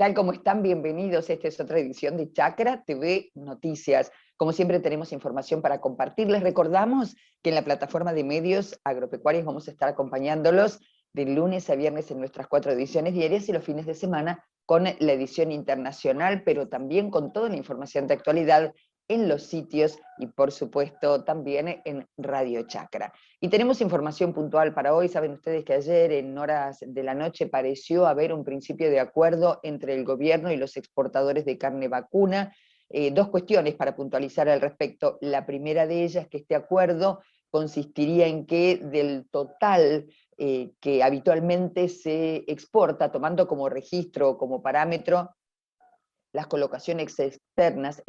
tal? ¿Cómo están? Bienvenidos. Esta es otra edición de Chacra TV Noticias. Como siempre tenemos información para compartir. Les recordamos que en la plataforma de medios agropecuarios vamos a estar acompañándolos de lunes a viernes en nuestras 4 ediciones diarias y los fines de semana con la edición internacional, pero también con toda la información de actualidad en los sitios y por supuesto también en Radio Chacra. Y tenemos información puntual para hoy. Saben ustedes que ayer en horas de la noche pareció haber un principio de acuerdo entre el gobierno y los exportadores de carne vacuna. Dos cuestiones para puntualizar al respecto. La primera de ellas, que este acuerdo consistiría en que del total que habitualmente se exporta, tomando como registro o como parámetro las colocaciones externas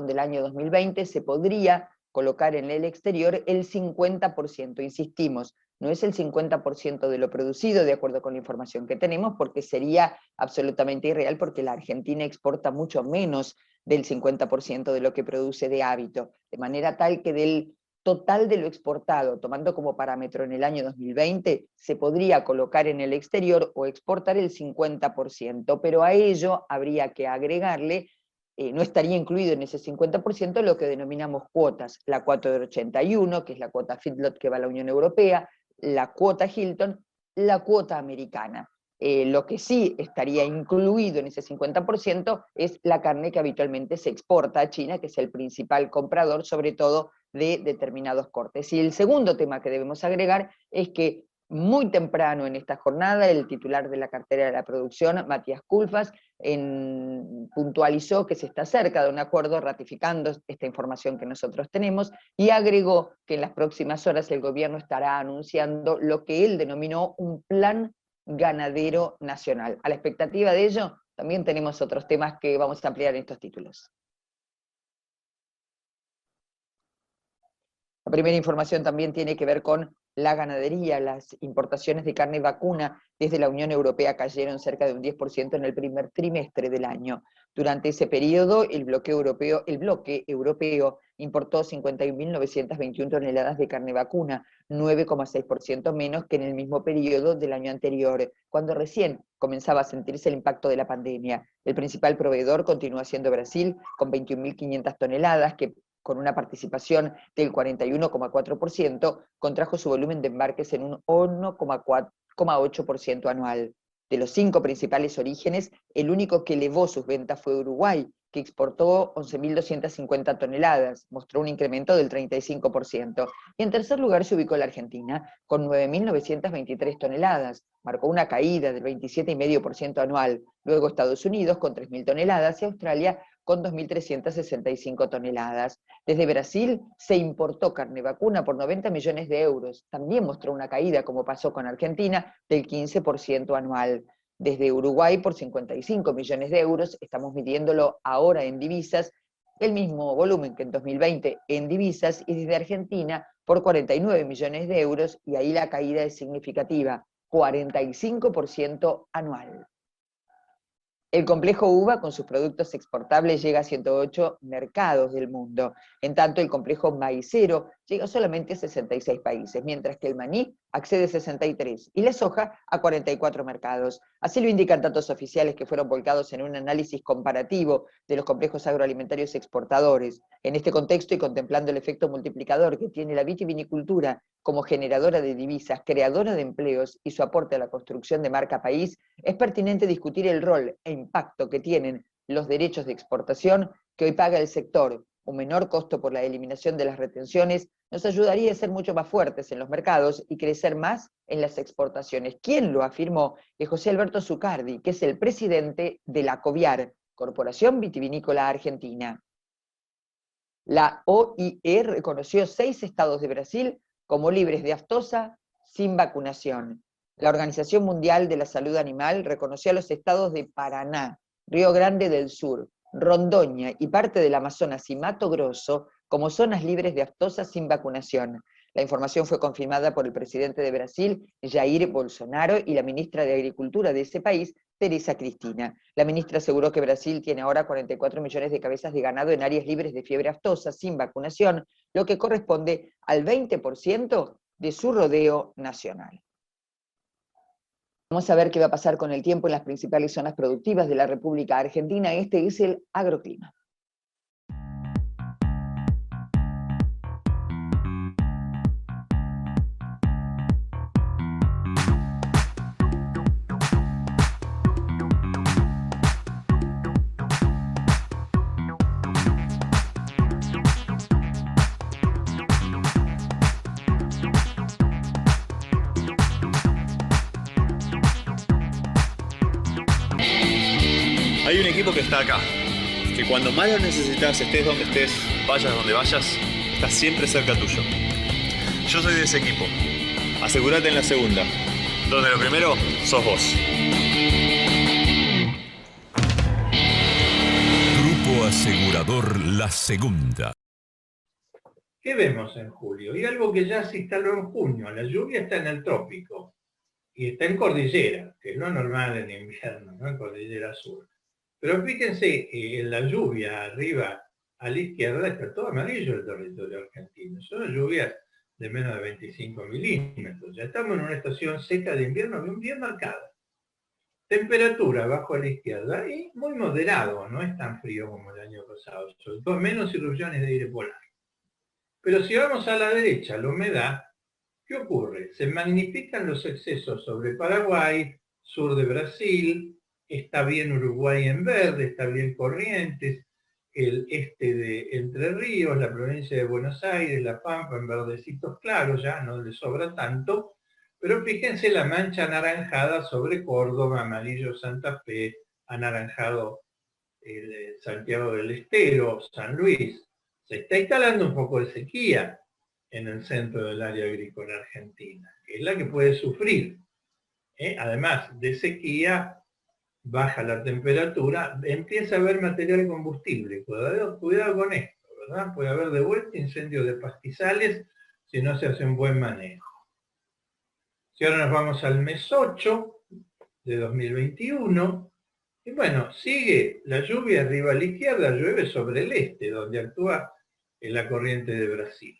del año 2020, se podría colocar en el exterior el 50%, insistimos, no es el 50% de lo producido, de acuerdo con la información que tenemos, porque sería absolutamente irreal, porque la Argentina exporta mucho menos del 50% de lo que produce de hábito, de manera tal que del total de lo exportado, tomando como parámetro en el año 2020, se podría colocar en el exterior o exportar el 50%, pero a ello habría que agregarle, no estaría incluido en ese 50% lo que denominamos cuotas, la cuota de 81, que es la cuota feedlot que va a la Unión Europea, la cuota Hilton, la cuota americana. Lo que sí estaría incluido en ese 50% es la carne que habitualmente se exporta a China, que es el principal comprador, sobre todo de determinados cortes. Y el segundo tema que debemos agregar es que muy temprano en esta jornada, el titular de la cartera de la producción, Matías Culfas, puntualizó que se está cerca de un acuerdo ratificando esta información que nosotros tenemos y agregó que en las próximas horas el gobierno estará anunciando lo que él denominó un plan ganadero nacional. A la expectativa de ello, también tenemos otros temas que vamos a ampliar en estos títulos. La primera información también tiene que ver con la ganadería. Las importaciones de carne vacuna desde la Unión Europea cayeron cerca de un 10% en el primer trimestre del año. Durante ese periodo, el bloque europeo importó 51.921 toneladas de carne vacuna, 9,6% menos que en el mismo periodo del año anterior, cuando recién comenzaba a sentirse el impacto de la pandemia. El principal proveedor continúa siendo Brasil, con 21.500 toneladas, que con una participación del 41,4%, contrajo su volumen de embarques en un 1,8% anual. De los 5 principales orígenes, el único que elevó sus ventas fue Uruguay, que exportó 11.250 toneladas, mostró un incremento del 35%. Y en tercer lugar se ubicó la Argentina, con 9.923 toneladas, marcó una caída del 27,5% anual. Luego Estados Unidos, con 3.000 toneladas, y Australia, con 2.365 toneladas. Desde Brasil se importó carne vacuna por 90 millones de euros. También mostró una caída, como pasó con Argentina, del 15% anual. Desde Uruguay por 55 millones de euros, estamos midiéndolo ahora en divisas, el mismo volumen que en 2020 en divisas, y desde Argentina por 49 millones de euros, y ahí la caída es significativa, 45% anual. El complejo uva, con sus productos exportables, llega a 108 mercados del mundo. En tanto, el complejo maicero llega solamente a 66 países, mientras que el maní accede a 63 y la soja a 44 mercados. Así lo indican datos oficiales que fueron volcados en un análisis comparativo de los complejos agroalimentarios exportadores. En este contexto, y contemplando el efecto multiplicador que tiene la vitivinicultura como generadora de divisas, creadora de empleos y su aporte a la construcción de marca país, es pertinente discutir el rol e impacto que tienen los derechos de exportación que hoy paga el sector. Un menor costo por la eliminación de las retenciones nos ayudaría a ser mucho más fuertes en los mercados y crecer más en las exportaciones. ¿Quién lo afirmó? Es José Alberto Zucardi, que es el presidente de la COVIAR, Corporación Vitivinícola Argentina. La OIE reconoció 6 estados de Brasil como libres de aftosa sin vacunación. La Organización Mundial de la Salud Animal reconoció a los estados de Paraná, Río Grande del Sur, Rondônia y parte del Amazonas y Mato Grosso como zonas libres de aftosa sin vacunación. La información fue confirmada por el presidente de Brasil, Jair Bolsonaro, y la ministra de Agricultura de ese país, Teresa Cristina. La ministra aseguró que Brasil tiene ahora 44 millones de cabezas de ganado en áreas libres de fiebre aftosa sin vacunación, lo que corresponde al 20% de su rodeo nacional. Vamos a ver qué va a pasar con el tiempo en las principales zonas productivas de la República Argentina. Este es el agroclima. Hay un equipo que está acá, que cuando más lo necesitas, estés donde estés, vayas donde vayas, está siempre cerca tuyo. Yo soy de ese equipo. Asegúrate en la segunda, donde lo primero sos vos. Grupo Asegurador La Segunda. ¿Qué vemos en julio? Y algo que ya se instaló en junio. La lluvia está en el trópico y está en cordillera, que es lo normal en invierno, ¿no? En cordillera sur. Pero fíjense, en la lluvia arriba a la izquierda está todo amarillo el territorio argentino. Son lluvias de menos de 25 milímetros. Ya estamos en una estación seca de invierno bien marcada. Temperatura bajo a la izquierda y muy moderado, no es tan frío como el año pasado, sobre todo menos irrupciones de aire polar. Pero si vamos a la derecha, la humedad, ¿qué ocurre? Se magnifican los excesos sobre Paraguay, sur de Brasil, está bien Uruguay en verde, está bien Corrientes, el este de Entre Ríos, la provincia de Buenos Aires, La Pampa en verdecitos claros, ya no le sobra tanto, pero fíjense la mancha anaranjada sobre Córdoba, amarillo Santa Fe, anaranjado Santiago del Estero, San Luis. Se está instalando un poco de sequía en el centro del área agrícola argentina, que es la que puede sufrir. Además de sequía, baja la temperatura, empieza a haber material combustible. Cuidado con esto, ¿verdad? Puede haber de vuelta incendios de pastizales si no se hace un buen manejo. Si ahora nos vamos al mes 8 de 2021, y bueno, sigue la lluvia arriba a la izquierda, llueve sobre el este, donde actúa la corriente de Brasil.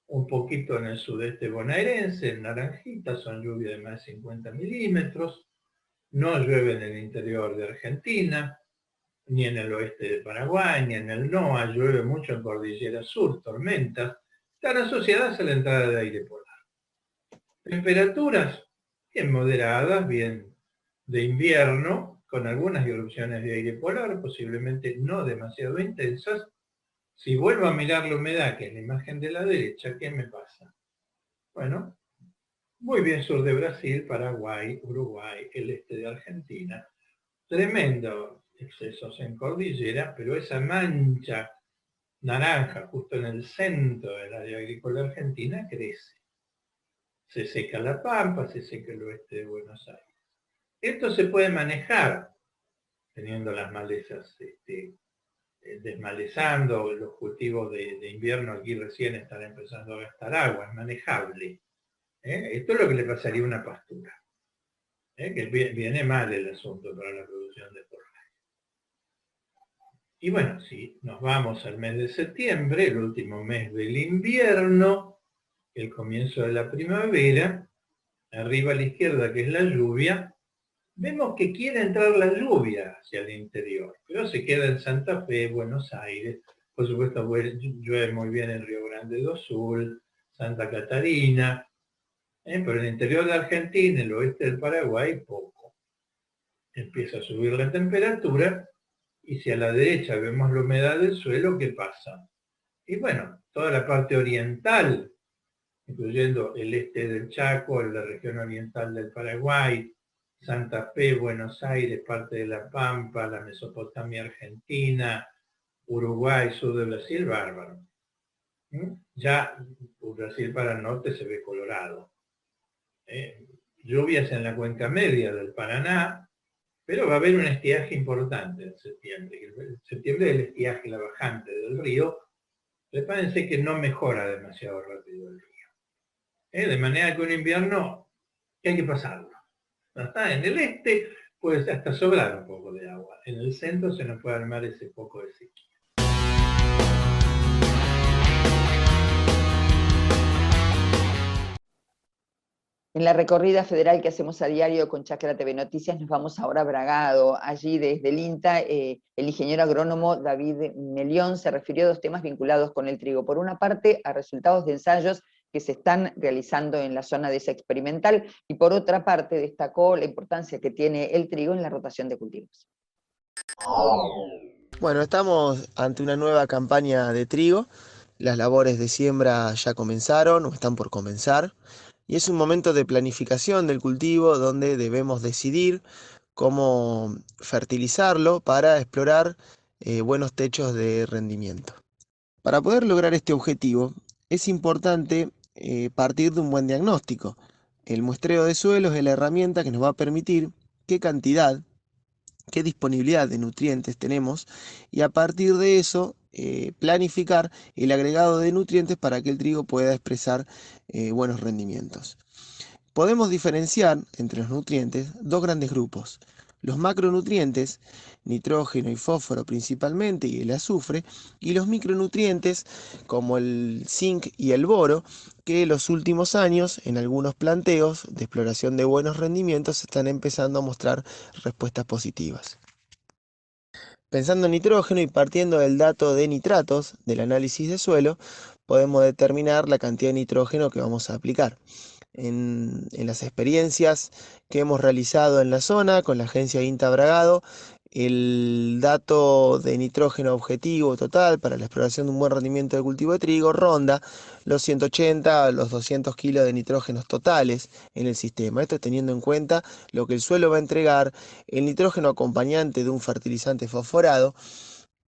Un poquito en el sudeste bonaerense, en naranjita, son lluvias de más de 50 milímetros. No llueve en el interior de Argentina, ni en el oeste de Paraguay, ni en el NOA, llueve mucho en Cordillera Sur, tormentas, están asociadas a la entrada de aire polar. Temperaturas bien moderadas, bien de invierno, con algunas irrupciones de aire polar, posiblemente no demasiado intensas. Si vuelvo a mirar la humedad, que es la imagen de la derecha, ¿qué me pasa? Bueno, muy bien sur de Brasil, Paraguay, Uruguay, el este de Argentina. Tremendo excesos en cordillera, pero esa mancha naranja justo en el centro del área agrícola argentina crece. Se seca la Pampa, se seca el oeste de Buenos Aires. Esto se puede manejar teniendo las malezas desmalezando, los cultivos de invierno aquí recién están empezando a gastar agua, es manejable. Esto es lo que le pasaría a una pastura, que viene mal el asunto para la producción de forraje. Y bueno, si nos vamos al mes de septiembre, el último mes del invierno, el comienzo de la primavera, arriba a la izquierda que es la lluvia, vemos que quiere entrar la lluvia hacia el interior, pero se queda en Santa Fe, Buenos Aires, por supuesto llueve muy bien en Río Grande do Sul, Santa Catarina, pero en el interior de Argentina, el oeste del Paraguay, poco. Empieza a subir la temperatura, y si a la derecha vemos la humedad del suelo, ¿qué pasa? Y bueno, toda la parte oriental, incluyendo el este del Chaco, la región oriental del Paraguay, Santa Fe, Buenos Aires, parte de La Pampa, la Mesopotamia argentina, Uruguay, sur de Brasil, bárbaro. Ya Brasil para el norte se ve colorado. Lluvias en la cuenca media del Paraná, pero va a haber un estiaje importante en septiembre. En septiembre el estiaje, la bajante del río, prepárense que no mejora demasiado rápido el río. De manera que un invierno hay que pasarlo. Está en el este, puede hasta sobrar un poco de agua. En el centro se nos puede armar ese poco de sequía. En En la recorrida federal que hacemos a diario con Chacra TV Noticias, nos vamos ahora a Bragado. Allí desde el INTA, el ingeniero agrónomo David Melión se refirió a dos temas vinculados con el trigo. Por una parte, a resultados de ensayos que se están realizando en la zona de esa experimental, y por otra parte destacó la importancia que tiene el trigo en la rotación de cultivos. Bueno, estamos ante una nueva campaña de trigo. Las labores de siembra ya comenzaron o están por comenzar. Y es un momento de planificación del cultivo donde debemos decidir cómo fertilizarlo para explorar buenos techos de rendimiento. Para poder lograr este objetivo es importante partir de un buen diagnóstico. El muestreo de suelos es la herramienta que nos va a permitir qué cantidad, qué disponibilidad de nutrientes tenemos y a partir de eso planificar el agregado de nutrientes para que el trigo pueda expresar buenos rendimientos. Podemos diferenciar entre los nutrientes dos grandes grupos: los macronutrientes, nitrógeno y fósforo principalmente, y el azufre, y los micronutrientes como el zinc y el boro, que en los últimos años en algunos planteos de exploración de buenos rendimientos están empezando a mostrar respuestas positivas. Pensando en nitrógeno y partiendo del dato de nitratos del análisis de suelo, podemos determinar la cantidad de nitrógeno que vamos a aplicar. En las experiencias que hemos realizado en la zona con la agencia INTA Bragado, el dato de nitrógeno objetivo total para la exploración de un buen rendimiento del cultivo de trigo ronda los 180 a los 200 kilos de nitrógenos totales en el sistema. Esto teniendo en cuenta lo que el suelo va a entregar, el nitrógeno acompañante de un fertilizante fosforado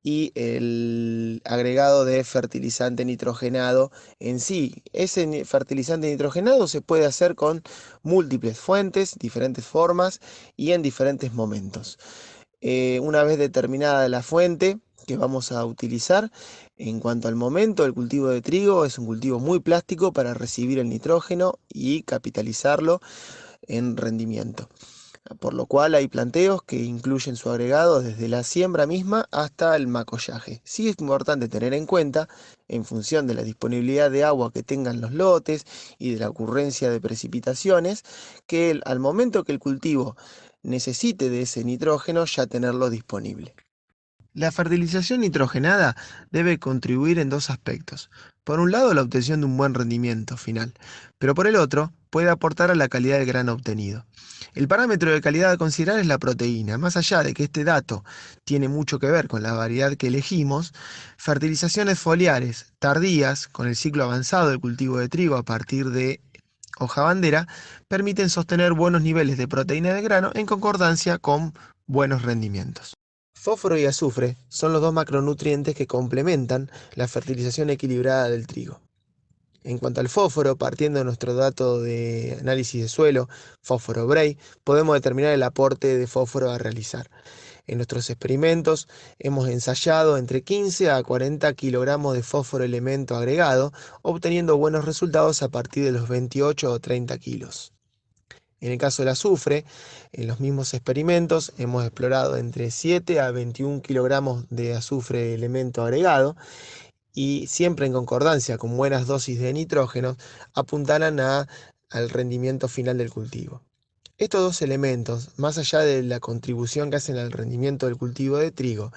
y el agregado de fertilizante nitrogenado en sí. Ese fertilizante nitrogenado se puede hacer con múltiples fuentes, diferentes formas y en diferentes momentos. Una vez determinada la fuente que vamos a utilizar, en cuanto al momento, el cultivo de trigo es un cultivo muy plástico para recibir el nitrógeno y capitalizarlo en rendimiento. Por lo cual hay planteos que incluyen su agregado desde la siembra misma hasta el macollaje. Sí es importante tener en cuenta, en función de la disponibilidad de agua que tengan los lotes y de la ocurrencia de precipitaciones, que al momento que el cultivo necesite de ese nitrógeno ya tenerlo disponible. La fertilización nitrogenada debe contribuir en dos aspectos. Por un lado, la obtención de un buen rendimiento final, pero por el otro, puede aportar a la calidad del grano obtenido. El parámetro de calidad a considerar es la proteína. Más allá de que este dato tiene mucho que ver con la variedad que elegimos, fertilizaciones foliares tardías, con el ciclo avanzado del cultivo de trigo a partir de hoja bandera, permiten sostener buenos niveles de proteína de grano en concordancia con buenos rendimientos. Fósforo y azufre son los dos macronutrientes que complementan la fertilización equilibrada del trigo. En cuanto al fósforo, partiendo de nuestro dato de análisis de suelo, fósforo Bray, podemos determinar el aporte de fósforo a realizar. En nuestros experimentos hemos ensayado entre 15 a 40 kilogramos de fósforo elemento agregado, obteniendo buenos resultados a partir de los 28 o 30 kilos. En el caso del azufre, en los mismos experimentos hemos explorado entre 7 a 21 kilogramos de azufre elemento agregado y siempre en concordancia con buenas dosis de nitrógeno apuntaran al rendimiento final del cultivo. Estos dos elementos, más allá de la contribución que hacen al rendimiento del cultivo de trigo,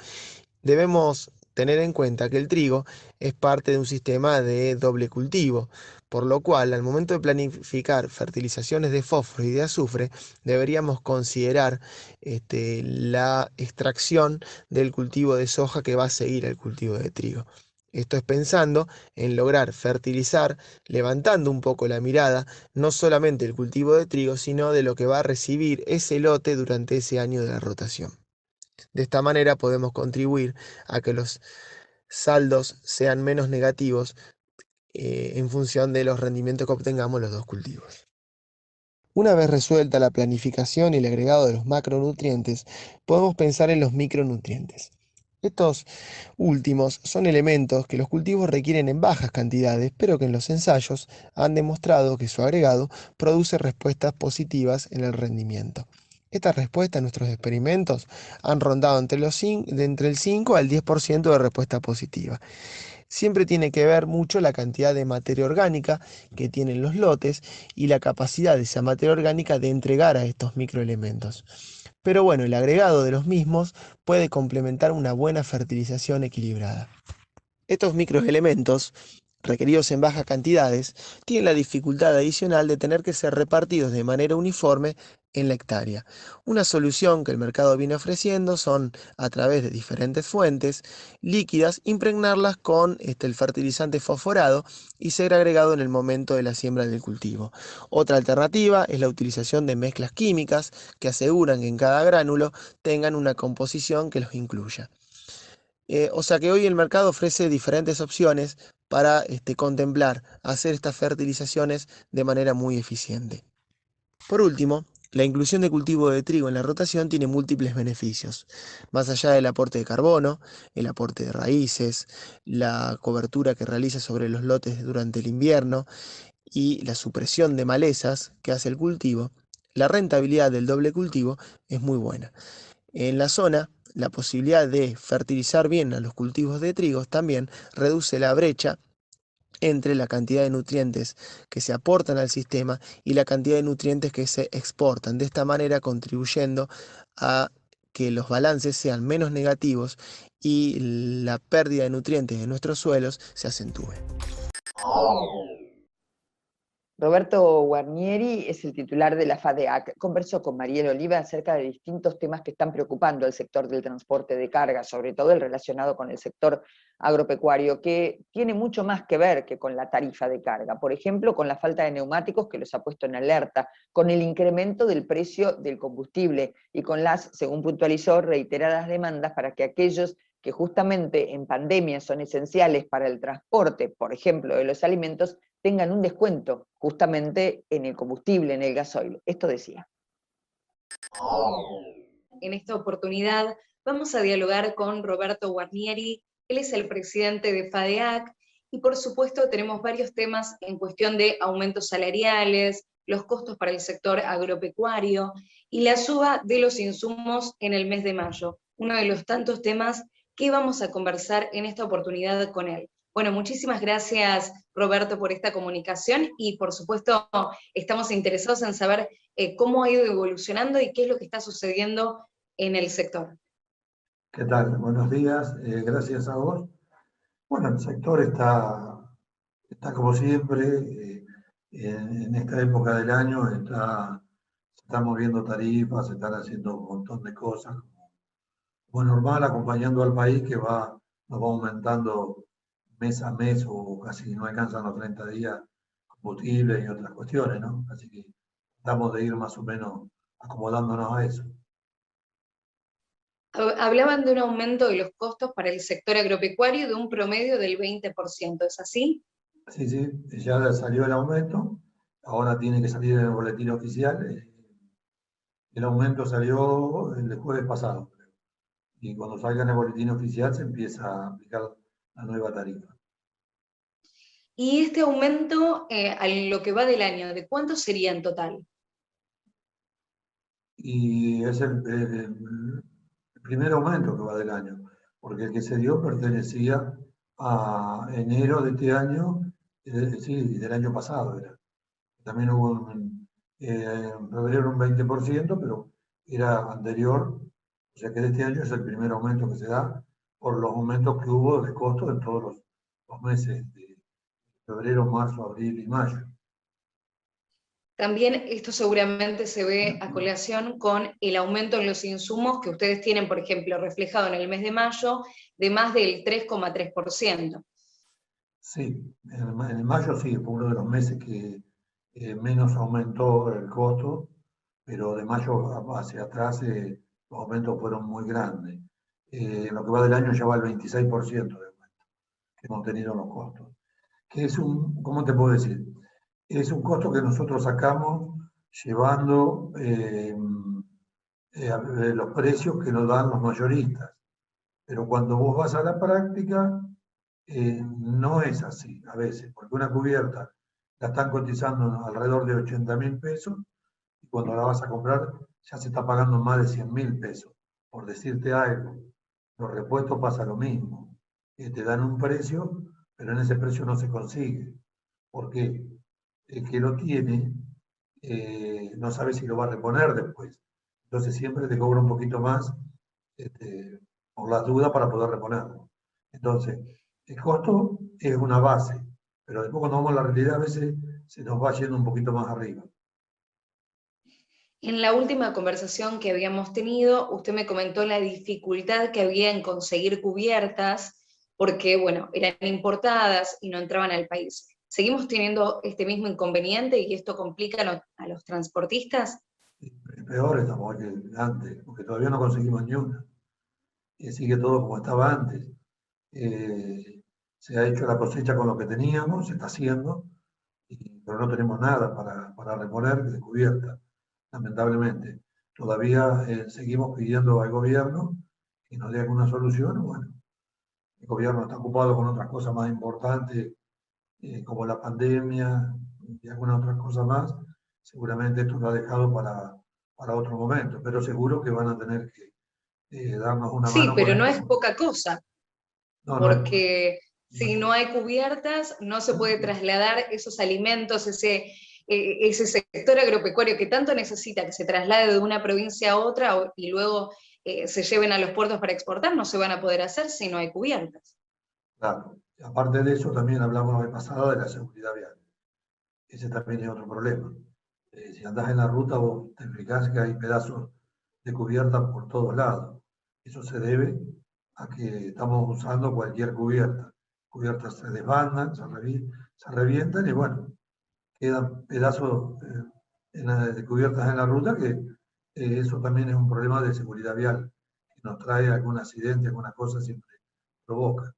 debemos tener en cuenta que el trigo es parte de un sistema de doble cultivo, por lo cual al momento de planificar fertilizaciones de fósforo y de azufre deberíamos considerar la extracción del cultivo de soja que va a seguir al cultivo de trigo. Esto es pensando en lograr fertilizar, levantando un poco la mirada, no solamente del cultivo de trigo, sino de lo que va a recibir ese lote durante ese año de la rotación. De esta manera podemos contribuir a que los saldos sean menos negativos en función de los rendimientos que obtengamos los dos cultivos. Una vez resuelta la planificación y el agregado de los macronutrientes, podemos pensar en los micronutrientes. Estos últimos son elementos que los cultivos requieren en bajas cantidades, pero que en los ensayos han demostrado que su agregado produce respuestas positivas en el rendimiento. Estas respuestas a nuestros experimentos han rondado entre el 5 al 10% de respuesta positiva. Siempre tiene que ver mucho la cantidad de materia orgánica que tienen los lotes y la capacidad de esa materia orgánica de entregar a estos microelementos. Pero bueno, el agregado de los mismos puede complementar una buena fertilización equilibrada. Estos microelementos, requeridos en bajas cantidades, tienen la dificultad adicional de tener que ser repartidos de manera uniforme en la hectárea. Una solución que el mercado viene ofreciendo son, a través de diferentes fuentes líquidas, impregnarlas con el fertilizante fosforado y ser agregado en el momento de la siembra del cultivo. Otra alternativa es la utilización de mezclas químicas que aseguran que en cada gránulo tengan una composición que los incluya. O sea que hoy el mercado ofrece diferentes opciones para contemplar hacer estas fertilizaciones de manera muy eficiente. Por último, la inclusión de cultivo de trigo en la rotación tiene múltiples beneficios. Más allá del aporte de carbono, el aporte de raíces, la cobertura que realiza sobre los lotes durante el invierno y la supresión de malezas que hace el cultivo, la rentabilidad del doble cultivo es muy buena. En la zona, la posibilidad de fertilizar bien a los cultivos de trigo también reduce la brecha entre la cantidad de nutrientes que se aportan al sistema y la cantidad de nutrientes que se exportan, de esta manera contribuyendo a que los balances sean menos negativos y la pérdida de nutrientes de nuestros suelos se acentúe. Roberto Guarnieri es el titular de la FADEAC. Conversó con Mariel Oliva acerca de distintos temas que están preocupando al sector del transporte de carga, sobre todo el relacionado con el sector agropecuario, que tiene mucho más que ver que con la tarifa de carga. Por ejemplo, con la falta de neumáticos que los ha puesto en alerta, con el incremento del precio del combustible y con las, según puntualizó, reiteradas demandas para que aquellos que justamente en pandemia son esenciales para el transporte, por ejemplo, de los alimentos, tengan un descuento justamente en el combustible, en el gasoil. Esto decía. En esta oportunidad vamos a dialogar con Roberto Guarnieri. Él es el presidente de FADEAC y por supuesto tenemos varios temas en cuestión de aumentos salariales, los costos para el sector agropecuario y la suba de los insumos en el mes de mayo. Uno de los tantos temas que vamos a conversar en esta oportunidad con él. Bueno, muchísimas gracias, Roberto, por esta comunicación y, por supuesto, estamos interesados en saber cómo ha ido evolucionando y qué es lo que está sucediendo en el sector. ¿Qué tal? Buenos días, gracias a vos. Bueno, el sector está como siempre, en esta época del año se están moviendo tarifas, se están haciendo un montón de cosas, como normal, acompañando al país que nos va aumentando mes a mes o casi no alcanzan los 30 días combustible y otras cuestiones, ¿no? Así que tratamos de ir más o menos acomodándonos a eso. Hablaban de un aumento de los costos para el sector agropecuario de un promedio del 20%, ¿es así? Sí, sí, ya salió el aumento, ahora tiene que salir en el boletín oficial. El aumento salió el jueves pasado, creo. Y cuando salga en el boletín oficial se empieza a aplicar la nueva tarifa. Y este aumento, a lo que va del año, ¿de cuánto sería en total? Y es el primer aumento que va del año, porque el que se dio pertenecía a enero de este año, sí, del año pasado era. También hubo en febrero un 20%, pero era anterior, o sea que de este año es el primer aumento que se da por los aumentos que hubo de costo en todos los meses de febrero, marzo, abril y mayo. También esto seguramente se ve a colación con el aumento en los insumos que ustedes tienen, por ejemplo, reflejado en el mes de mayo, de más del 3,3%. Sí, en mayo sí, fue uno de los meses que menos aumentó el costo, pero de mayo hacia atrás los aumentos fueron muy grandes. En lo que va del año ya va el 26% de aumento que hemos tenido en los costos. Que es ¿cómo te puedo decir? Es un costo que nosotros sacamos llevando los precios que nos dan los mayoristas. Pero cuando vos vas a la práctica, no es así a veces, porque una cubierta la están cotizando alrededor de 80.000 pesos y cuando la vas a comprar ya se está pagando más de 100.000 pesos. Por decirte algo, los repuestos pasa lo mismo. Te dan un precio, pero en ese precio no se consigue. ¿Por qué? El que lo tiene no sabe si lo va a reponer después. Entonces siempre te cobra un poquito más por las dudas para poder reponerlo. Entonces, el costo es una base, pero después cuando vamos a la realidad a veces se nos va yendo un poquito más arriba. En la última conversación que habíamos tenido, usted me comentó la dificultad que había en conseguir cubiertas, porque, bueno, eran importadas y no entraban al país. ¿Seguimos teniendo este mismo inconveniente y esto complica a los transportistas? Peor estamos que antes, porque todavía no conseguimos ni una. Sigue todo como estaba antes. Se ha hecho la cosecha con lo que teníamos, se está haciendo, pero no tenemos nada para reponer de cubierta, lamentablemente. Todavía seguimos pidiendo al gobierno que nos dé alguna solución. Bueno, el gobierno está ocupado con otras cosas más importantes, como la pandemia y algunas otras cosas más. Seguramente esto lo ha dejado para otro momento, pero seguro que van a tener que darnos una Sí, mano con pero no esto. es poca cosa, No, porque si no hay cubiertas, no se puede trasladar esos alimentos, ese sector agropecuario que tanto necesita que se traslade de una provincia a otra y luego se lleven a los puertos para exportar, no se van a poder hacer si no hay cubiertas. claro. Aparte de eso, también hablamos la vez pasada de la seguridad vial. Ese también es otro problema. Si andás en la ruta, vos te fijás que hay pedazos de cubierta por todos lados. Eso se debe a que estamos usando cualquier cubierta. Cubiertas se desbandan, se revientan y bueno, quedan pedazos de cubiertas en la ruta que eso también es un problema de seguridad vial, que nos trae algún accidente, alguna cosa siempre provoca.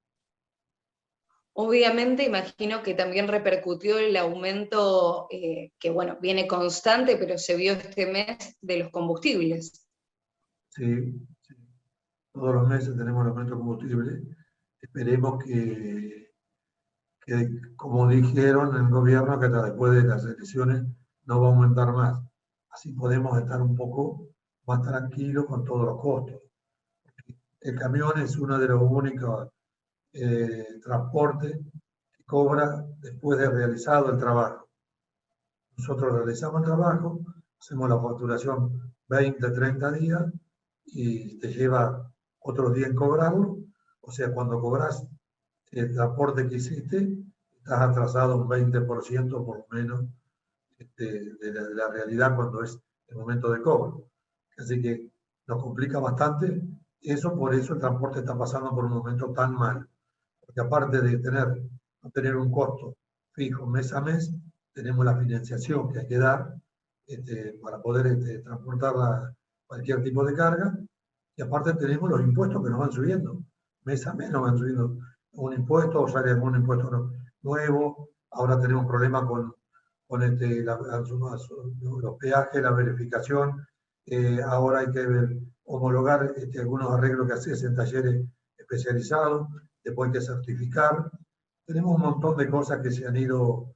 Obviamente, imagino que también repercutió el aumento, que bueno, viene constante, pero se vio este mes, de los combustibles. Sí, sí. Todos los meses tenemos el aumento de combustible. Esperemos que, como dijeron en el gobierno, que hasta después de las elecciones no va a aumentar más. Así podemos estar un poco más tranquilos con todos los costos. El camión es uno de los únicos transportes que cobra después de realizado el trabajo. Nosotros realizamos el trabajo, hacemos la facturación 20, 30 días y te lleva otros 10 en cobrarlo. O sea, cuando cobras el transporte que hiciste, estás atrasado un 20% por lo menos de la realidad cuando es el momento de cobro. Así que nos complica bastante eso, por eso el transporte está pasando por un momento tan mal. Porque aparte de no tener un costo fijo mes a mes, tenemos la financiación que hay que dar para poder transportar cualquier tipo de carga, y aparte tenemos los impuestos que nos van subiendo. Mes a mes nos van subiendo un impuesto, o sale algún impuesto nuevo. Ahora tenemos problemas con los peajes, la verificación. Ahora hay que homologar algunos arreglos que haces en talleres especializados, después hay que certificar. Tenemos un montón de cosas que se han ido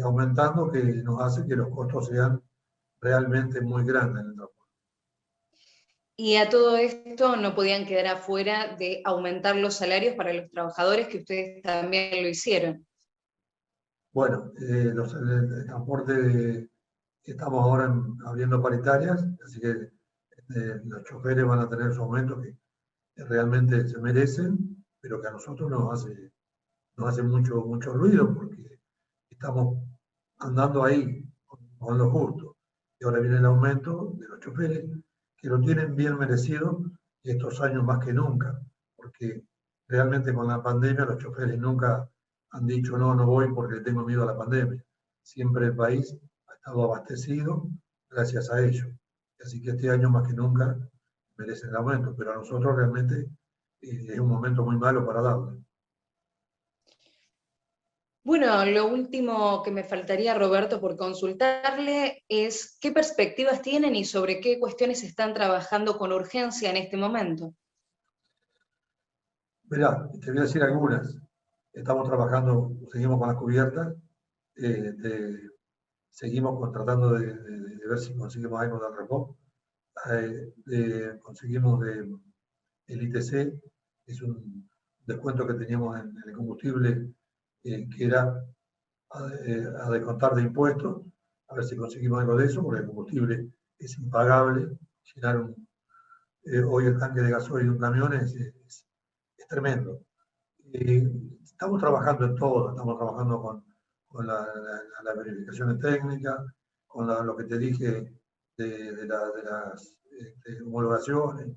aumentando que nos hace que los costos sean realmente muy grandes en el transporte. Y a todo esto no podían quedar afuera de aumentar los salarios para los trabajadores, que ustedes también lo hicieron. Bueno, el transporte, estamos ahora abriendo paritarias, así que los choferes van a tener su aumento que realmente se merecen, pero que a nosotros nos hace mucho ruido porque estamos andando ahí con lo justo. Y ahora viene el aumento de los choferes, que lo tienen bien merecido estos años más que nunca, porque realmente con la pandemia los choferes nunca han dicho no voy porque tengo miedo a la pandemia. Siempre el país ha estado abastecido gracias a ello. Así que este año más que nunca merece el aumento, pero a nosotros realmente es un momento muy malo para darle. Bueno, lo último que me faltaría, Roberto, por consultarle es qué perspectivas tienen y sobre qué cuestiones están trabajando con urgencia en este momento. Mirá, te voy a decir algunas. Estamos trabajando, seguimos con las cubiertas, seguimos tratando de ver si conseguimos algo del repop, conseguimos el ITC, es un descuento que teníamos en el combustible, que era a descontar de impuestos, a ver si conseguimos algo de eso, porque el combustible es impagable. Llenar hoy el tanque de gasoil de un camión es tremendo. Estamos trabajando en todo, estamos trabajando con las verificaciones técnicas, con lo que te dije de las homologaciones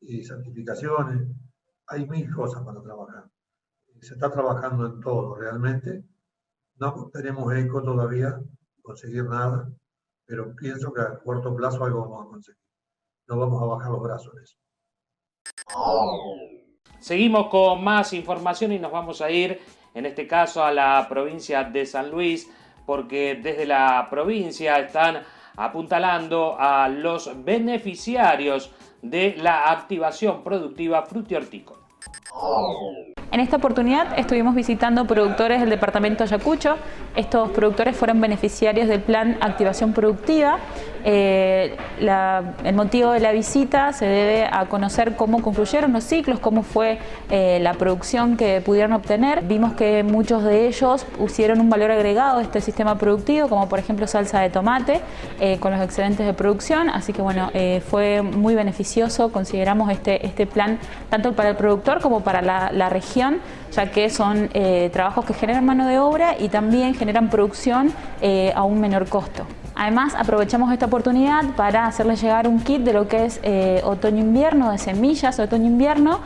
y certificaciones. Hay 1000 cosas para trabajar. Se está trabajando en todo realmente. No tenemos eco todavía, conseguir nada, pero pienso que a corto plazo algo vamos a conseguir. No vamos a bajar los brazos en eso. Seguimos con más información y nos vamos a ir, en este caso, a la provincia de San Luis, porque desde la provincia están apuntalando a los beneficiarios de la activación productiva frutihortícola. En esta oportunidad estuvimos visitando productores del departamento de Ayacucho. Estos productores fueron beneficiarios del plan Activación Productiva. El motivo de la visita se debe a conocer cómo concluyeron los ciclos, cómo fue la producción que pudieron obtener. Vimos que muchos de ellos pusieron un valor agregado a este sistema productivo, como por ejemplo salsa de tomate, con los excedentes de producción. Así que bueno, fue muy beneficioso, consideramos este plan tanto para el productor como para la región, ya que son trabajos que generan mano de obra y también generan producción a un menor costo. Además, aprovechamos esta oportunidad para hacerles llegar un kit de lo que es otoño-invierno, de semillas otoño-invierno,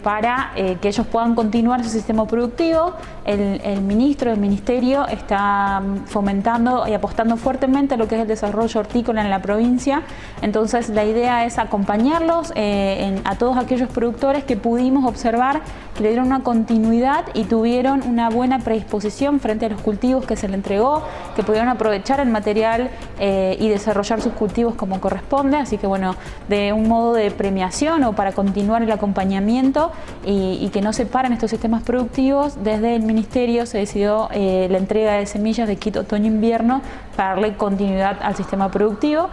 para que ellos puedan continuar su sistema productivo. El ministerio está fomentando y apostando fuertemente a lo que es el desarrollo hortícola en la provincia. Entonces, la idea es acompañarlos a todos aquellos productores que pudimos observar que le dieron una continuidad y tuvieron una buena predisposición frente a los cultivos que se le entregó, que pudieron aprovechar el material y desarrollar sus cultivos como corresponde. Así que bueno, de un modo de premiación o para continuar el acompañamiento y que no se paren estos sistemas productivos, desde el ministerio se decidió la entrega de semillas de kit otoño-invierno para darle continuidad al sistema productivo.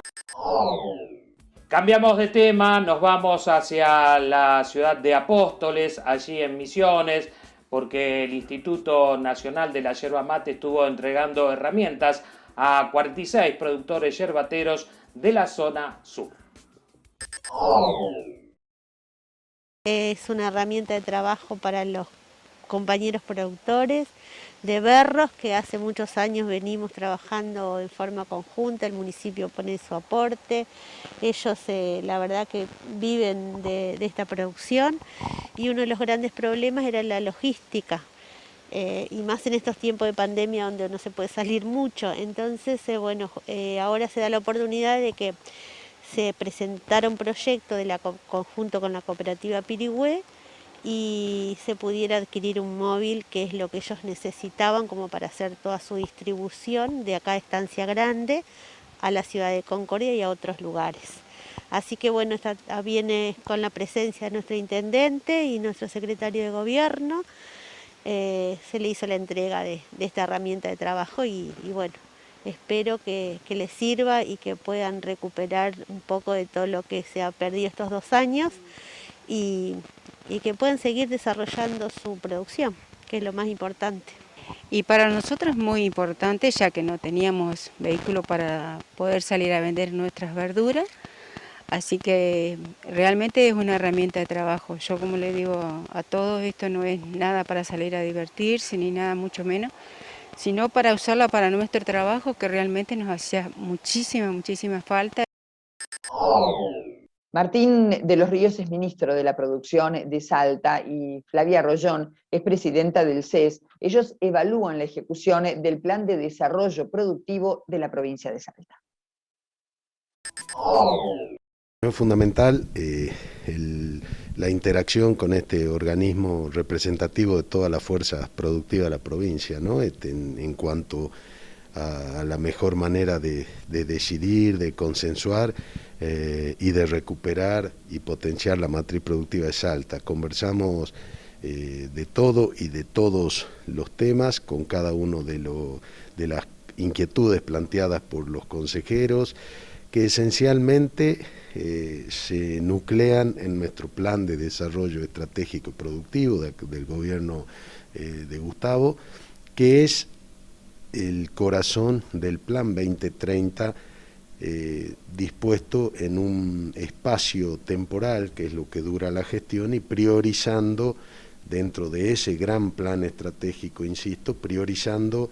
Cambiamos de tema, nos vamos hacia la ciudad de Apóstoles, allí en Misiones, porque el Instituto Nacional de la Yerba Mate estuvo entregando herramientas a 46 productores yerbateros de la zona sur. Es una herramienta de trabajo para los compañeros productores de berros que hace muchos años venimos trabajando en forma conjunta. El municipio pone su aporte, ellos la verdad que viven de esta producción, y uno de los grandes problemas era la logística. Y más en estos tiempos de pandemia donde no se puede salir mucho. Entonces, bueno, ahora se da la oportunidad de que se presentara un proyecto conjunto con la cooperativa Pirigüé y se pudiera adquirir un móvil, que es lo que ellos necesitaban como para hacer toda su distribución de acá de Estancia Grande a la ciudad de Concordia y a otros lugares. Así que bueno, viene con la presencia de nuestro intendente y nuestro secretario de gobierno. Se le hizo la entrega de esta herramienta de trabajo y bueno, espero que les sirva y que puedan recuperar un poco de todo lo que se ha perdido estos 2 años y que puedan seguir desarrollando su producción, que es lo más importante. Y para nosotros es muy importante, ya que no teníamos vehículo para poder salir a vender nuestras verduras. Así que realmente es una herramienta de trabajo. Yo, como le digo a todos, esto no es nada para salir a divertirse ni nada mucho menos, sino para usarla para nuestro trabajo, que realmente nos hacía muchísima falta. Martín de los Ríos es ministro de la Producción de Salta y Flavia Rollón es presidenta del CES. Ellos evalúan la ejecución del Plan de Desarrollo Productivo de la provincia de Salta. Es fundamental la interacción con este organismo representativo de todas las fuerzas productivas de la provincia, ¿no? En cuanto a la mejor manera de decidir, de consensuar y de recuperar y potenciar la matriz productiva de Salta. Conversamos de todo y de todos los temas, con cada uno de las inquietudes planteadas por los consejeros, que esencialmente se nuclean en nuestro plan de desarrollo estratégico y productivo del gobierno de Gustavo, que es el corazón del plan 2030, dispuesto en un espacio temporal, que es lo que dura la gestión, y priorizando dentro de ese gran plan estratégico, insisto, priorizando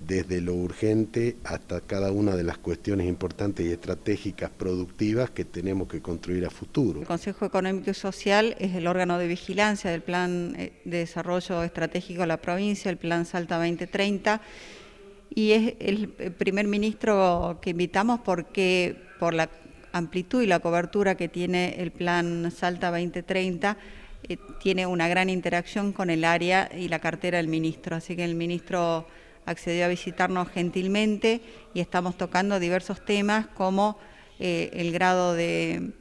desde lo urgente hasta cada una de las cuestiones importantes y estratégicas productivas que tenemos que construir a futuro. El Consejo Económico y Social es el órgano de vigilancia del Plan de Desarrollo Estratégico de la provincia, el Plan Salta 2030, y es el primer ministro que invitamos porque por la amplitud y la cobertura que tiene el Plan Salta 2030, tiene una gran interacción con el área y la cartera del ministro, así que el ministro accedió a visitarnos gentilmente y estamos tocando diversos temas como el grado de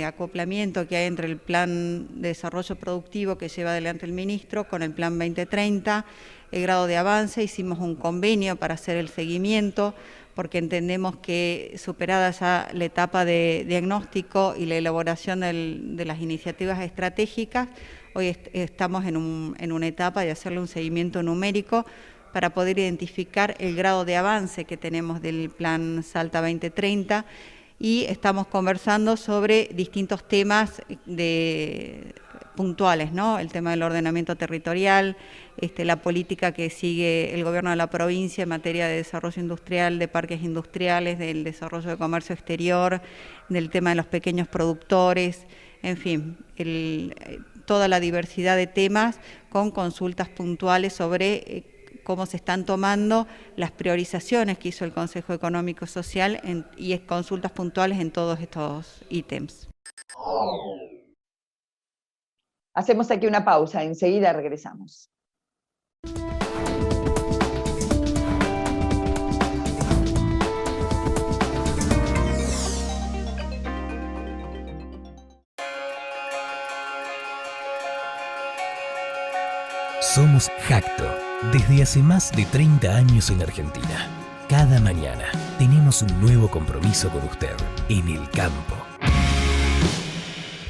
acoplamiento que hay entre el plan de desarrollo productivo que lleva adelante el ministro con el plan 2030, el grado de avance. Hicimos un convenio para hacer el seguimiento porque entendemos que superada ya la etapa de diagnóstico y la elaboración de las iniciativas estratégicas, hoy estamos en una etapa de hacerle un seguimiento numérico para poder identificar el grado de avance que tenemos del Plan Salta 2030 y estamos conversando sobre distintos temas puntuales, ¿no? El tema del ordenamiento territorial, la política que sigue el gobierno de la provincia en materia de desarrollo industrial, de parques industriales, del desarrollo de comercio exterior, del tema de los pequeños productores, en fin, toda la diversidad de temas con consultas puntuales sobre cómo se están tomando las priorizaciones que hizo el Consejo Económico y Social y consultas puntuales en todos estos ítems. Hacemos aquí una pausa, enseguida regresamos. Somos Jacto, desde hace más de 30 años en Argentina. Cada mañana tenemos un nuevo compromiso con usted en el campo.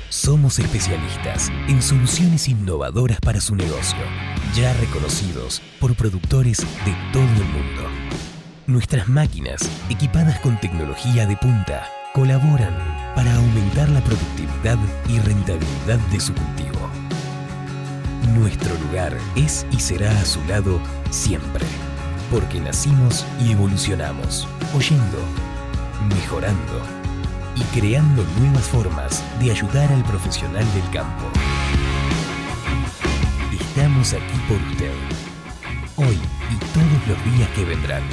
Somos especialistas en soluciones innovadoras para su negocio, ya reconocidos por productores de todo el mundo. Nuestras máquinas, equipadas con tecnología de punta, colaboran para aumentar la productividad y rentabilidad de su cultivo. Nuestro lugar es y será a su lado siempre, porque nacimos y evolucionamos, oyendo, mejorando y creando nuevas formas de ayudar al profesional del campo. Estamos aquí por usted, hoy y todos los días que vendrán.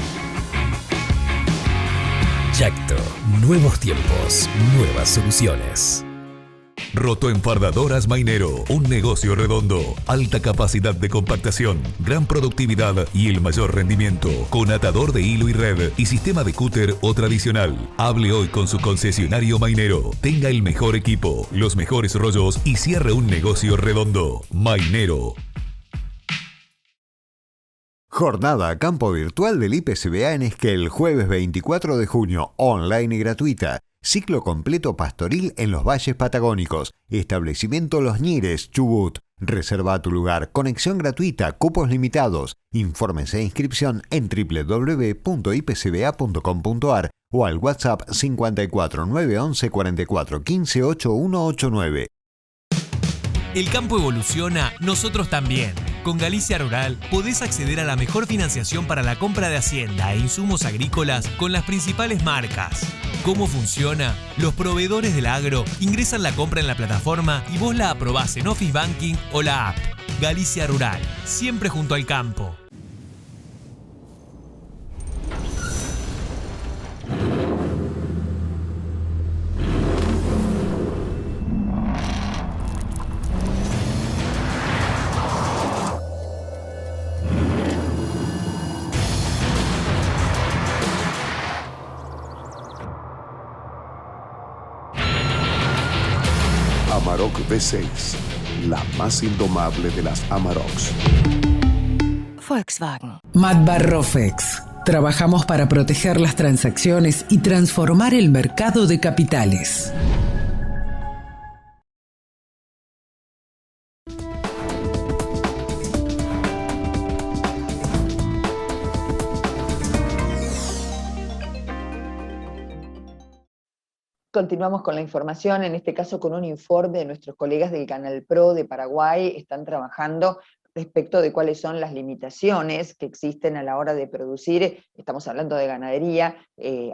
Jacto, nuevos tiempos, nuevas soluciones. Rotoenfardadoras Mainero, un negocio redondo, alta capacidad de compactación, gran productividad y el mayor rendimiento, con atador de hilo y red y sistema de cúter o tradicional. Hable hoy con su concesionario Mainero, tenga el mejor equipo, los mejores rollos y cierre un negocio redondo. Mainero. Jornada a campo virtual del IPCBA en Esquel, jueves 24 de junio, online y gratuita. Ciclo completo pastoril en los valles patagónicos. Establecimiento Los Ñires, Chubut. Reserva tu lugar. Conexión gratuita. Cupos limitados. Informes e inscripción en www.ipcba.com.ar o al WhatsApp 54 911 44 15 8189. El campo evoluciona, nosotros también. Con Galicia Rural podés acceder a la mejor financiación para la compra de hacienda e insumos agrícolas con las principales marcas. ¿Cómo funciona? Los proveedores del agro ingresan la compra en la plataforma y vos la aprobás en Office Banking o la app. Galicia Rural, siempre junto al campo. Amarok V6, la más indomable de las Amaroks. Volkswagen. Matbarrofex, Trabajamos para proteger las transacciones y transformar el mercado de capitales. Continuamos con la información, en este caso con un informe de nuestros colegas del Canal Pro de Paraguay. Están trabajando respecto de cuáles son las limitaciones que existen a la hora de producir, estamos hablando de ganadería,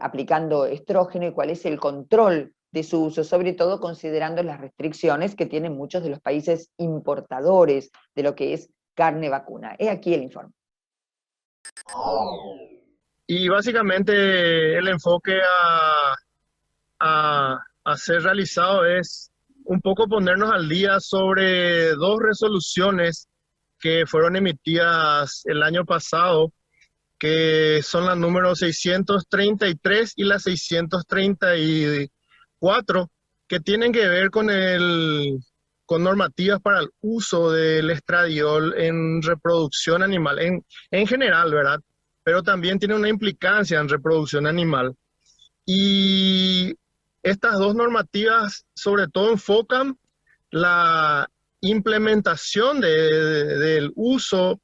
aplicando estrógeno, y cuál es el control de su uso, sobre todo considerando las restricciones que tienen muchos de los países importadores de lo que es carne vacuna. He aquí el informe. Y básicamente el enfoque a ser realizado es un poco ponernos al día sobre dos resoluciones que fueron emitidas el año pasado, que son las números 633 y la 634, que tienen que ver con normativas para el uso del estradiol en reproducción animal, en general, ¿verdad? Pero también tiene una implicancia en reproducción animal. Y estas dos normativas sobre todo enfocan la implementación del uso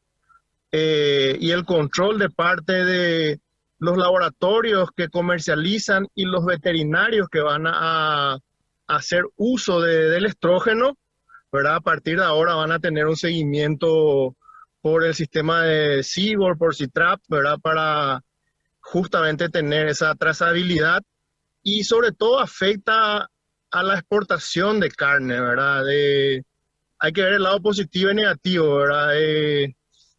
y el control de parte de los laboratorios que comercializan y los veterinarios que van a hacer uso del estrógeno, ¿verdad? A partir de ahora van a tener un seguimiento por el sistema de CIBOR, por CITRAP, ¿verdad? Para justamente tener esa trazabilidad, y sobre todo afecta a la exportación de carne, ¿verdad? Hay que ver el lado positivo y negativo, ¿verdad?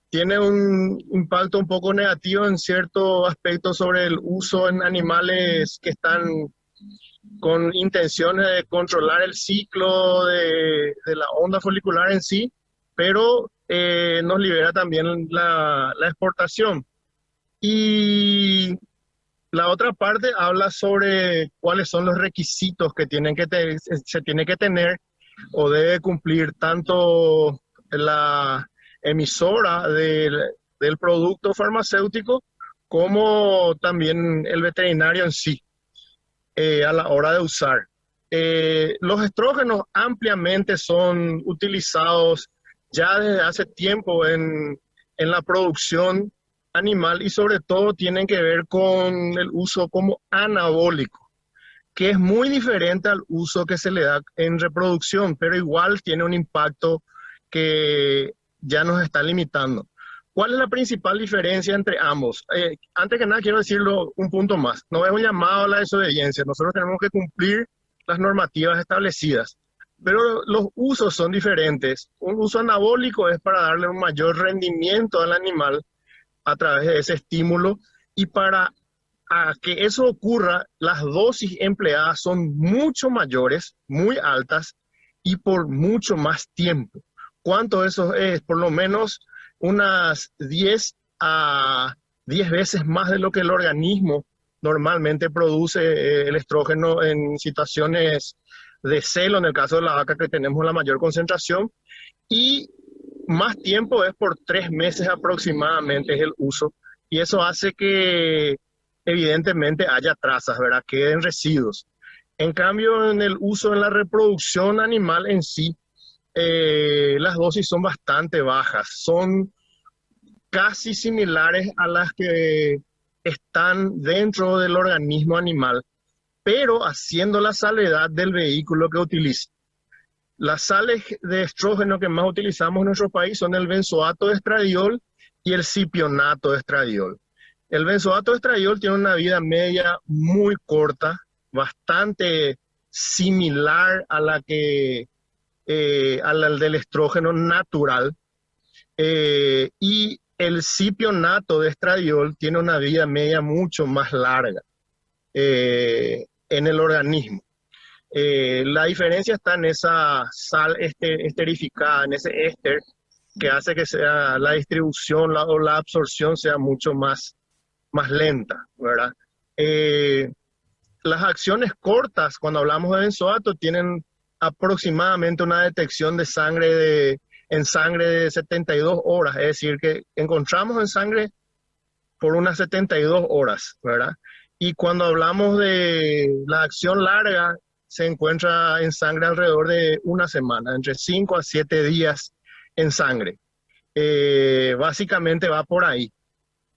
Tiene un impacto un poco negativo en ciertos aspectos sobre el uso en animales que están con intenciones de controlar el ciclo de la onda folicular en sí, pero nos libera también la exportación. Y la otra parte habla sobre cuáles son los requisitos que se tiene que tener o debe cumplir tanto la emisora del producto farmacéutico como también el veterinario en sí a la hora de usar. Los estrógenos ampliamente son utilizados ya desde hace tiempo en la producción animal, y sobre todo tienen que ver con el uso como anabólico, que es muy diferente al uso que se le da en reproducción, pero igual tiene un impacto que ya nos está limitando. ¿Cuál es la principal diferencia entre ambos? Antes que nada quiero decirlo un punto más. No es un llamado a la desobediencia. Nosotros tenemos que cumplir las normativas establecidas, pero los usos son diferentes. Un uso anabólico es para darle un mayor rendimiento al animal a través de ese estímulo, y para que eso ocurra, las dosis empleadas son mucho mayores, muy altas y por mucho más tiempo. ¿Cuánto eso es? Por lo menos unas 10 veces más de lo que el organismo normalmente produce el estrógeno en situaciones de celo, en el caso de la vaca que tenemos la mayor concentración, y más tiempo es por 3 meses aproximadamente es el uso, y eso hace que evidentemente haya trazas, ¿verdad? Queden residuos. En cambio, en el uso en la reproducción animal en sí, las dosis son bastante bajas, son casi similares a las que están dentro del organismo animal, pero haciendo la salvedad del vehículo que utiliza. Las sales de estrógeno que más utilizamos en nuestro país son el benzoato de estradiol y el cipionato de estradiol. El benzoato de estradiol tiene una vida media muy corta, bastante similar a la del estrógeno natural, y el cipionato de estradiol tiene una vida media mucho más larga en el organismo. La diferencia está en esa sal esterificada, en ese éster, que hace que sea la distribución o la absorción sea mucho más lenta, ¿verdad? Las acciones cortas, cuando hablamos de benzoato, tienen aproximadamente una detección de sangre en sangre de 72 horas, es decir, que encontramos en sangre por unas 72 horas, ¿verdad? Y cuando hablamos de la acción larga, se encuentra en sangre alrededor de una semana, entre 5 a 7 días en sangre. Básicamente va por ahí.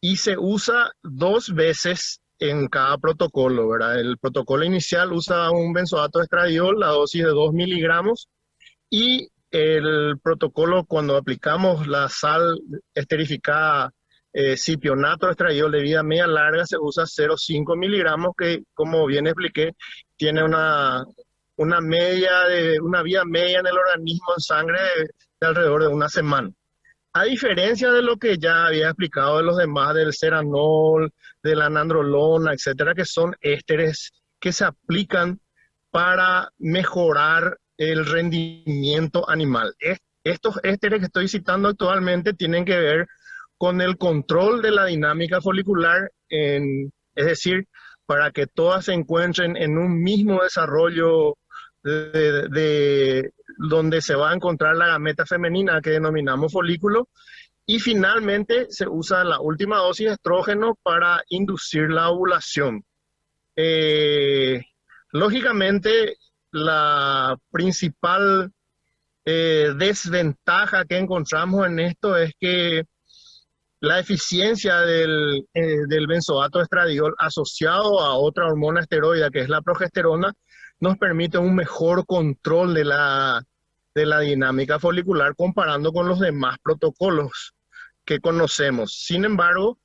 Y se usa 2 veces en cada protocolo, ¿verdad? El protocolo inicial usa un benzoato de estradiol, la dosis de 2 miligramos, y el protocolo cuando aplicamos la sal esterificada, cipionato de estradiol de vida media larga, se usa 0,5 miligramos, que como bien expliqué, tiene una vida media en el organismo en sangre de alrededor de una semana. A diferencia de lo que ya había explicado de los demás, del ceranol, de la nandrolona, etcétera, que son ésteres que se aplican para mejorar el rendimiento animal. Estos ésteres que estoy citando actualmente tienen que ver con el control de la dinámica folicular, es decir, para que todas se encuentren en un mismo desarrollo donde se va a encontrar la gameta femenina que denominamos folículo, y finalmente se usa la última dosis de estrógeno para inducir la ovulación. Lógicamente, la principal desventaja que encontramos en esto es que la eficiencia del benzoato de estradiol asociado a otra hormona esteroide, que es la progesterona, nos permite un mejor control de la dinámica folicular comparando con los demás protocolos que conocemos. Sin embargo,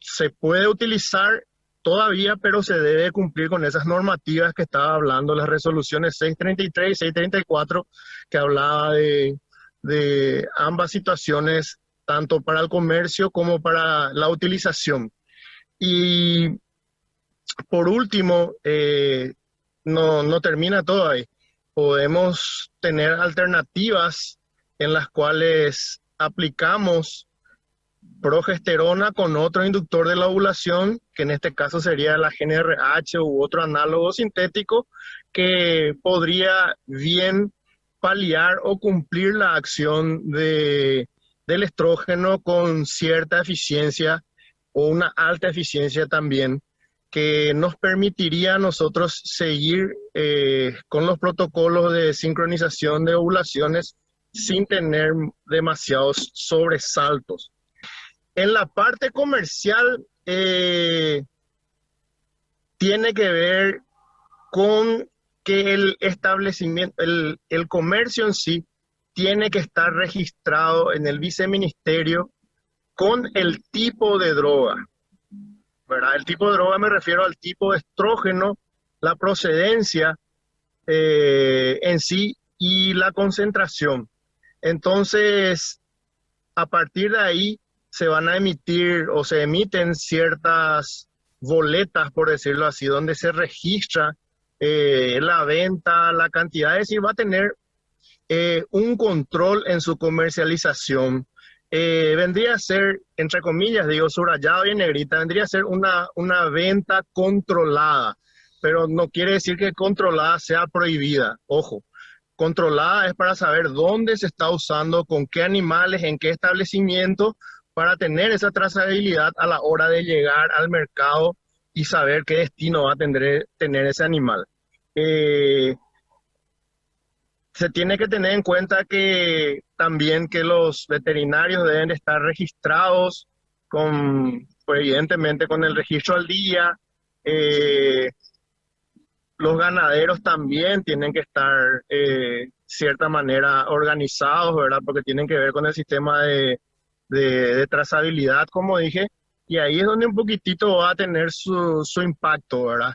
se puede utilizar todavía, pero se debe cumplir con esas normativas que estaba hablando, las resoluciones 633 y 634, que hablaba de ambas situaciones, tanto para el comercio como para la utilización. Y por último, no termina todo ahí. Podemos tener alternativas en las cuales aplicamos progesterona con otro inductor de la ovulación, que en este caso sería la GnRH u otro análogo sintético, que podría bien paliar o cumplir la acción del estrógeno con cierta eficiencia o una alta eficiencia también, que nos permitiría a nosotros seguir con los protocolos de sincronización de ovulaciones sin tener demasiados sobresaltos. En la parte comercial tiene que ver con que el establecimiento, el comercio en sí, tiene que estar registrado en el viceministerio con el tipo de droga, ¿verdad? El tipo de droga me refiero al tipo de estrógeno, la procedencia en sí y la concentración. Entonces, a partir de ahí se van a emitir o se emiten ciertas boletas, por decirlo así, donde se registra la venta, la cantidad, es decir, va a tener un control en su comercialización. Vendría a ser, entre comillas, digo, subrayado y en negrita, vendría a ser una venta controlada, pero no quiere decir que controlada sea prohibida, ojo. Controlada es para saber dónde se está usando, con qué animales, en qué establecimiento, para tener esa trazabilidad a la hora de llegar al mercado y saber qué destino va a tener ese animal. Se tiene que tener en cuenta que también que los veterinarios deben estar registrados pues evidentemente con el registro al día. Los ganaderos también tienen que estar cierta manera organizados, ¿verdad? Porque tienen que ver con el sistema de trazabilidad, como dije, y ahí es donde un poquitito va a tener su impacto, ¿verdad?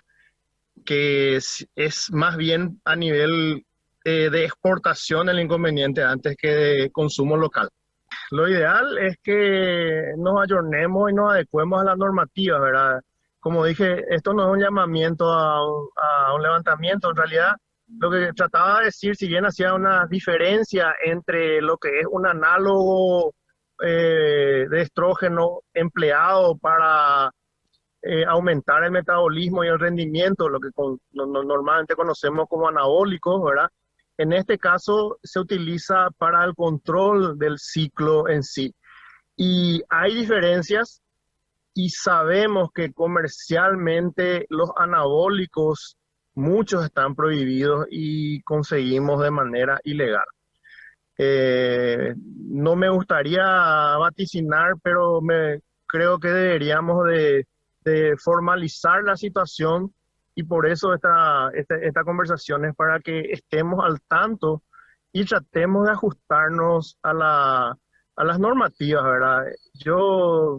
Que es más bien a nivel de exportación el inconveniente antes que de consumo local. Lo ideal es que nos ayornemos y nos adecuemos a la normativa, ¿verdad? Como dije, esto no es un llamamiento a un levantamiento. En realidad, lo que trataba de decir, si bien hacía una diferencia entre lo que es un análogo de estrógeno empleado para aumentar el metabolismo y el rendimiento, lo que normalmente conocemos como anabólicos, ¿verdad? En este caso se utiliza para el control del ciclo en sí. Y hay diferencias y sabemos que comercialmente los anabólicos, muchos están prohibidos y conseguimos de manera ilegal. No me gustaría vaticinar, pero creo que deberíamos de formalizar la situación, y por eso esta conversación es para que estemos al tanto y tratemos de ajustarnos a las normativas, ¿verdad? Yo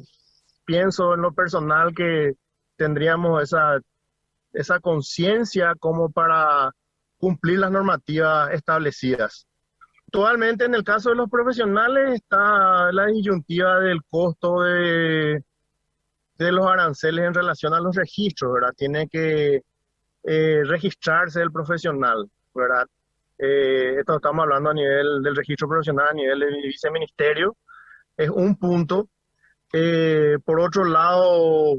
pienso en lo personal que tendríamos esa conciencia como para cumplir las normativas establecidas. Actualmente, en el caso de los profesionales, está la disyuntiva del costo de los aranceles en relación a los registros, ¿verdad? Tiene que registrarse el profesional, ¿verdad? Esto estamos hablando a nivel del registro profesional, a nivel del viceministerio, es un punto. Por otro lado,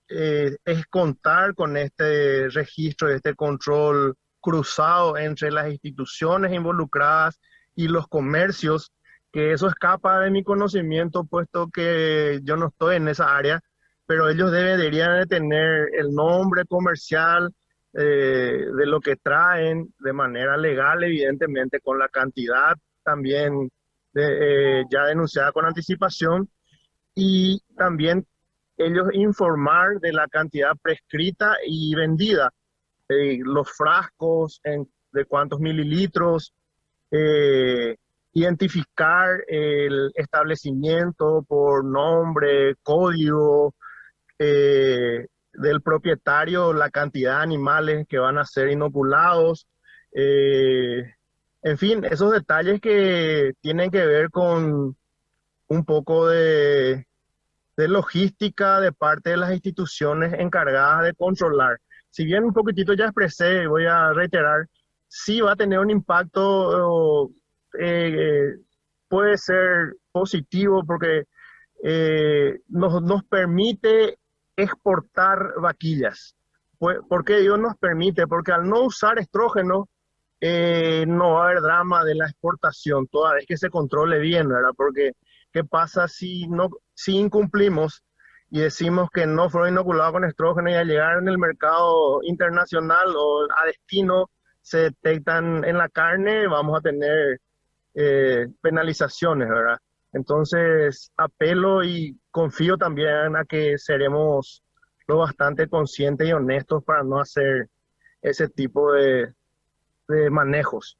es contar con este registro, este control cruzado entre las instituciones involucradas y los comercios, que eso escapa de mi conocimiento, puesto que yo no estoy en esa área, pero ellos deberían de tener el nombre comercial de lo que traen de manera legal, evidentemente, con la cantidad también ya denunciada con anticipación, y también ellos informar de la cantidad prescrita y vendida, los frascos, de cuántos mililitros, identificar el establecimiento por nombre, código del propietario, la cantidad de animales que van a ser inoculados, en fin, esos detalles que tienen que ver con un poco de logística de parte de las instituciones encargadas de controlar. Si bien un poquitito ya expresé, voy a reiterar, sí va a tener un impacto, puede ser positivo, porque nos permite exportar vaquillas. ¿Por qué digo nos permite? Porque al no usar estrógeno, no va a haber drama de la exportación, toda vez que se controle bien, ¿verdad? Porque ¿qué pasa si incumplimos y decimos que no fueron inoculados con estrógeno, y al llegar en el mercado internacional o a destino se detectan en la carne? Vamos a tener penalizaciones, ¿verdad? Entonces apelo y confío también a que seremos lo bastante conscientes y honestos para no hacer ese tipo de manejos.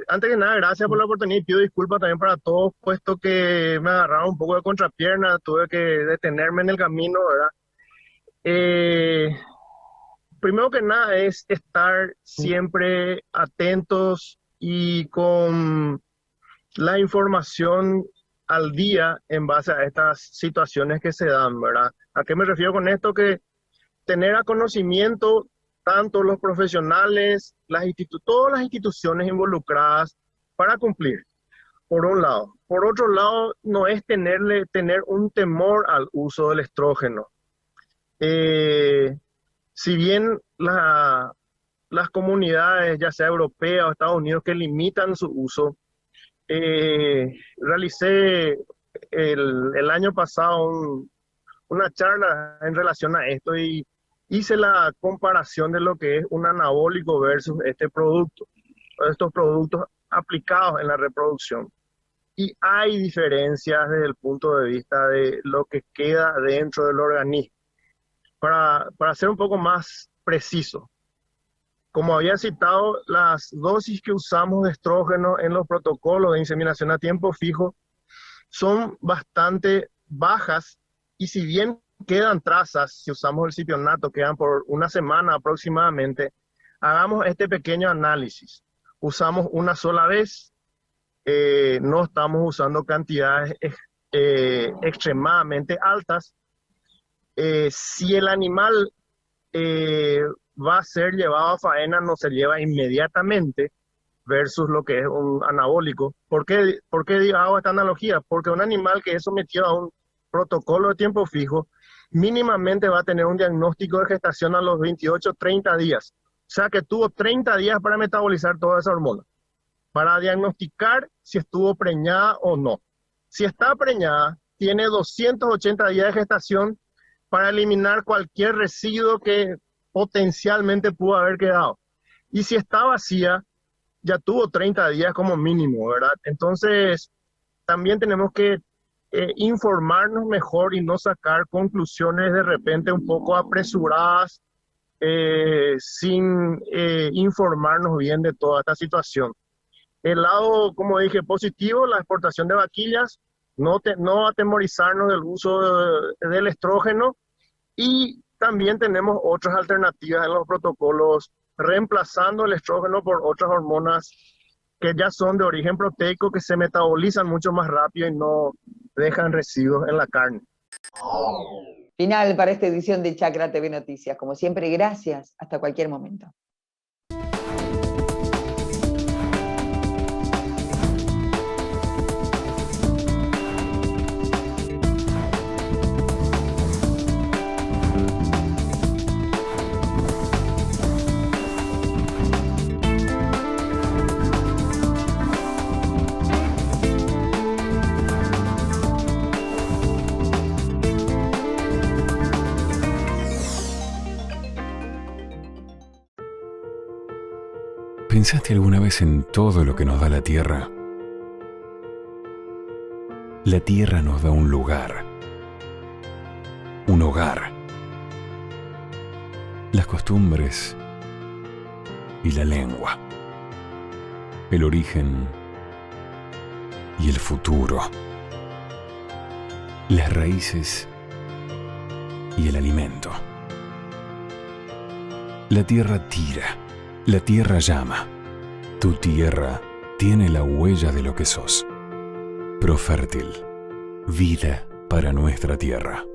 Antes que nada, gracias por la oportunidad y pido disculpas también para todos, puesto que me agarraron un poco de contrapierna, tuve que detenerme en el camino, ¿verdad? Primero que nada es estar siempre atentos y con la información al día en base a estas situaciones que se dan, ¿verdad? ¿A qué me refiero con esto? Que tener a conocimiento tanto los profesionales, todas las instituciones involucradas para cumplir, por un lado. Por otro lado, no es tener un temor al uso del estrógeno. Si bien las comunidades, ya sea europeas o Estados Unidos, que limitan su uso, realicé el año pasado una charla en relación a esto y hice la comparación de lo que es un anabólico versus estos productos aplicados en la reproducción. Y hay diferencias desde el punto de vista de lo que queda dentro del organismo. Para ser un poco más preciso, como había citado, las dosis que usamos de estrógeno en los protocolos de inseminación a tiempo fijo son bastante bajas, y si bien quedan trazas, si usamos el cipionato, quedan por una semana aproximadamente, hagamos este pequeño análisis. Usamos una sola vez, no estamos usando cantidades extremadamente altas. Si el animal va a ser llevado a faena, no se lleva inmediatamente, versus lo que es un anabólico. ¿Por qué hago esta analogía? Porque un animal que es sometido a un protocolo de tiempo fijo, mínimamente va a tener un diagnóstico de gestación a los 28, 30 días. O sea que tuvo 30 días para metabolizar toda esa hormona, para diagnosticar si estuvo preñada o no. Si está preñada, tiene 280 días de gestación para eliminar cualquier residuo que potencialmente pudo haber quedado. Y si está vacía, ya tuvo 30 días como mínimo, ¿verdad? Entonces, también tenemos que informarnos mejor y no sacar conclusiones de repente un poco apresuradas, sin informarnos bien de toda esta situación. El lado, como dije, positivo, la exportación de vaquillas, no atemorizarnos del uso del estrógeno, y también tenemos otras alternativas en los protocolos, reemplazando el estrógeno por otras hormonas que ya son de origen proteico, que se metabolizan mucho más rápido y no dejan residuos en la carne. Final para esta edición de Chacra TV Noticias. Como siempre, gracias. Hasta cualquier momento. ¿Pensaste alguna vez en todo lo que nos da la tierra? La tierra nos da un lugar, un hogar, las costumbres y la lengua, el origen y el futuro, las raíces y el alimento. La tierra tira. La tierra llama. Tu tierra tiene la huella de lo que sos. Profértil. Vida para nuestra tierra.